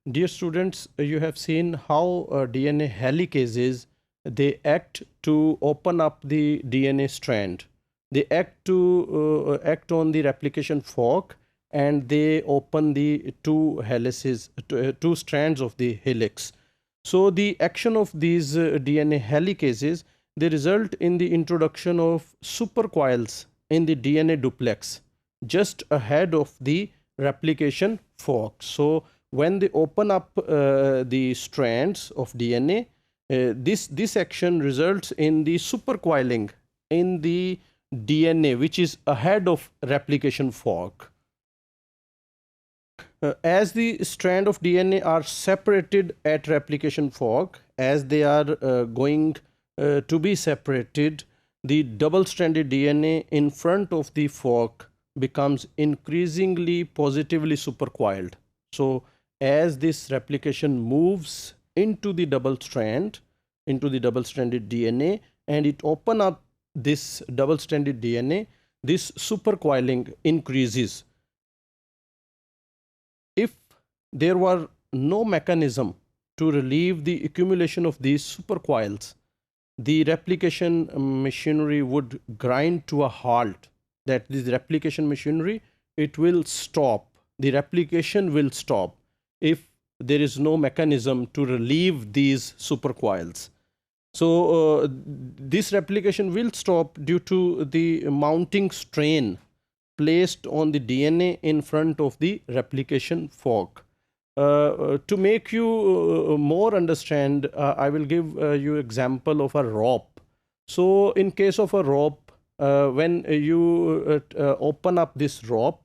Dear students, you have seen how DNA helicases they act to open up the DNA strand. They act on the replication fork, and they open the two helices, two strands of the helix. So the action of these DNA helicases they result in the introduction of supercoils in the DNA duplex just ahead of the replication fork. So when they open up the strands of DNA, this action results in the supercoiling in the DNA which is ahead of replication fork. As the strand of DNA are separated at replication fork, as they are going to be separated, the double-stranded DNA in front of the fork becomes increasingly positively supercoiled. So as this replication moves into the double-stranded DNA, and it open up this double-stranded DNA, this supercoiling increases. If there were no mechanism to relieve the accumulation of these supercoils, the replication machinery would grind to a halt. That this replication machinery, it will stop. The replication will stop if there is no mechanism to relieve these supercoils. So this replication will stop due to the mounting strain placed on the DNA in front of the replication fork. To make you more understand, I will give you example of a rope. So in case of a rope, when you open up this rope,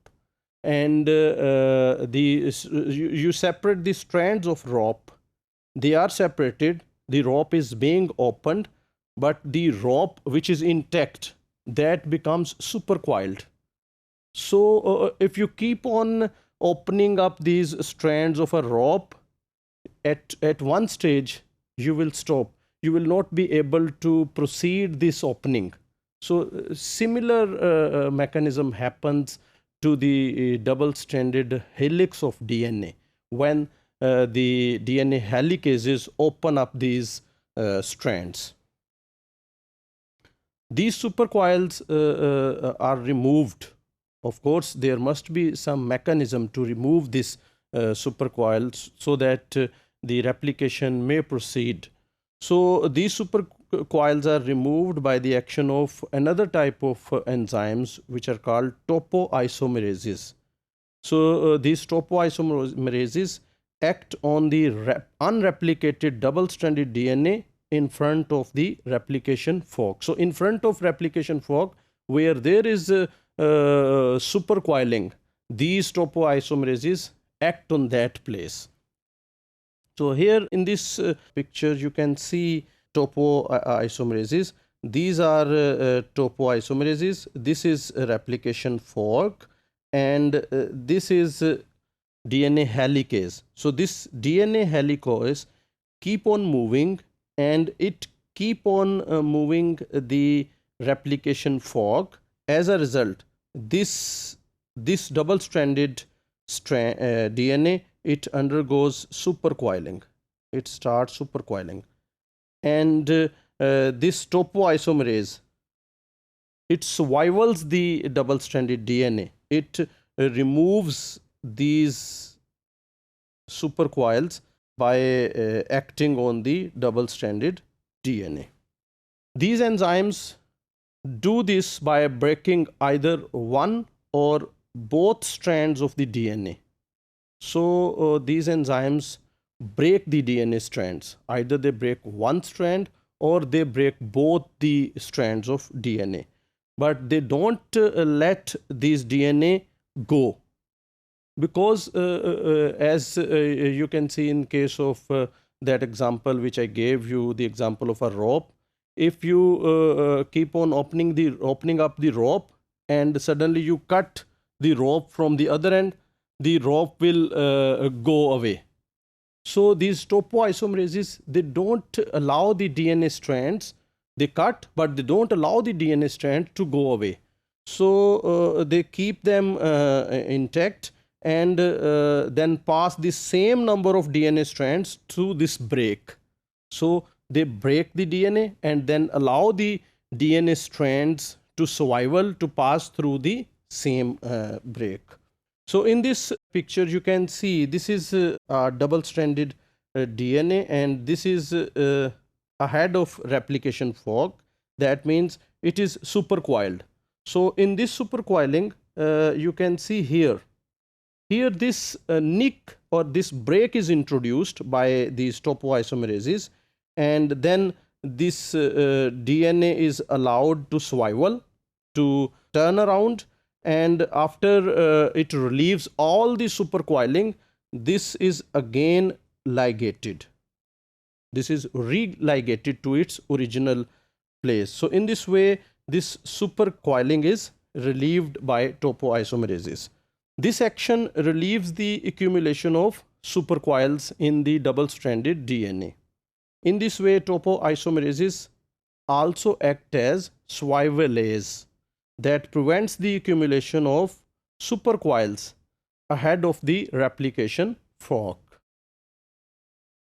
and you separate the strands of rope, they are separated, the rope is being opened, but the rope which is intact, that becomes supercoiled. So if you keep on opening up these strands of a rope, at one stage you will stop. You will not be able to proceed this opening. So similar mechanism happens to the double-stranded helix of DNA when the DNA helicases open up these strands. These supercoils are removed. Of course, there must be some mechanism to remove this supercoils so that the replication may proceed. So these supercoils are removed by the action of another type of enzymes which are called topoisomerases. So these topoisomerases act on the unreplicated double-stranded DNA in front of the replication fork. So in front of replication fork, where there is supercoiling, these topoisomerases act on that place. So here in this picture you can see topoisomerases. These are topoisomerases. This is a replication fork, and this is DNA helicase. So this DNA helicase keep on moving, and it keep on moving the replication fork. As a result, this double-stranded DNA, it undergoes supercoiling. It starts supercoiling, and this topoisomerase, it survivals the double-stranded DNA. It removes these supercoils by acting on the double-stranded DNA. These enzymes do this by breaking either one or both strands of the DNA. So these enzymes break the DNA strands. Either they break one strand or they break both the strands of DNA. But they don't let these DNA go, because as you can see in case of that example which I gave you, the example of a rope. If you keep on opening up the rope, and suddenly you cut the rope from the other end, the rope will go away. So these topoisomerases, they don't allow the DNA strands. They cut, but they don't allow the DNA strand to go away. So they keep them intact, and then pass the same number of DNA strands through this break. So they break the DNA and then allow the DNA strands to survival to pass through the same break. So in this picture you can see this is a double-stranded DNA, and this is ahead of replication fork. That means it is supercoiled. So in this supercoiling you can see here this nick or this break is introduced by these topoisomerases, and then this DNA is allowed to survival, to turn around, and after it relieves all the supercoiling, this is again ligated. This is religated to its original place. So in this way, this supercoiling is relieved by topoisomerases. This action relieves the accumulation of supercoils in the double-stranded DNA. In this way, topoisomerases also act as swivelase that prevents the accumulation of supercoils ahead of the replication fork.